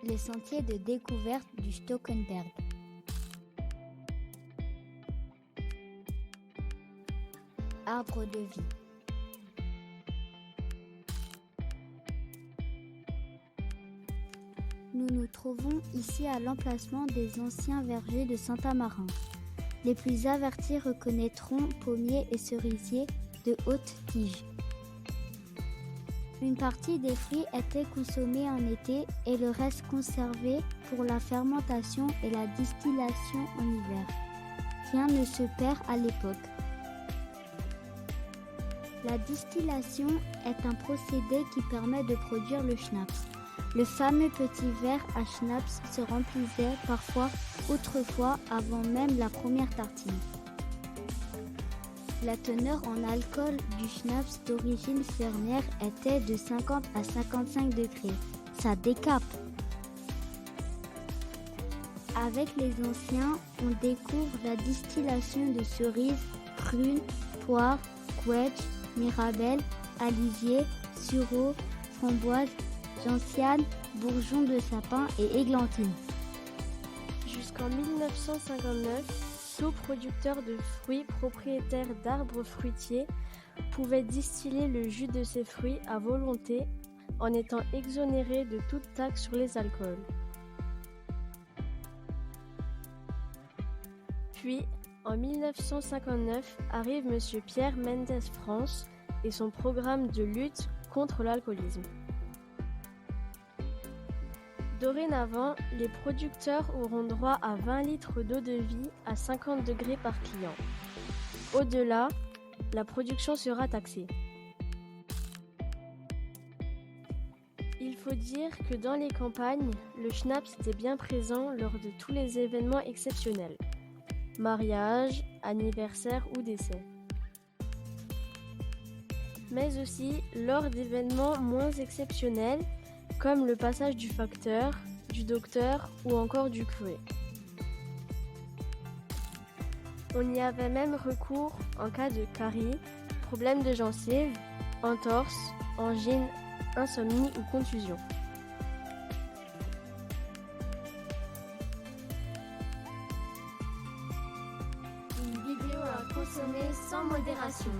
les sentiers de découverte du Stauffenberg. Arbre de vie. Nous nous trouvons ici à l'emplacement des anciens vergers de Saint-Amarin. Les plus avertis reconnaîtront pommiers et cerisiers de haute tige. Une partie des fruits était consommée en été et le reste conservé pour la fermentation et la distillation en hiver. Rien ne se perd à l'époque. La distillation est un procédé qui permet de produire le schnapps. Le fameux petit verre à schnapps se remplissait parfois autrefois avant même la première tartine. La teneur en alcool du schnapps d'origine fermière était de 50 à 55 degrés. Ça décape. Avec les anciens, on découvre la distillation de cerises, prunes, poires, quetch, mirabelle, alisier, sureau, framboise, gentiane, bourgeon de sapin et églantine. Jusqu'en 1959, tout producteur de fruits propriétaire d'arbres fruitiers pouvait distiller le jus de ses fruits à volonté en étant exonéré de toute taxe sur les alcools. Puis, en 1959, arrive M. Pierre Mendès France et son programme de lutte contre l'alcoolisme. Dorénavant, les producteurs auront droit à 20 litres d'eau de vie à 50 degrés par client. Au-delà, la production sera taxée. Il faut dire que dans les campagnes, le schnapps était bien présent lors de tous les événements exceptionnels. Mariage, anniversaire ou décès. Mais aussi lors d'événements moins exceptionnels comme le passage du facteur, du docteur ou encore du curé. On y avait même recours en cas de carie, problème de gencive, entorse, angine, insomnie ou contusion. Une vidéo à consommer sans modération.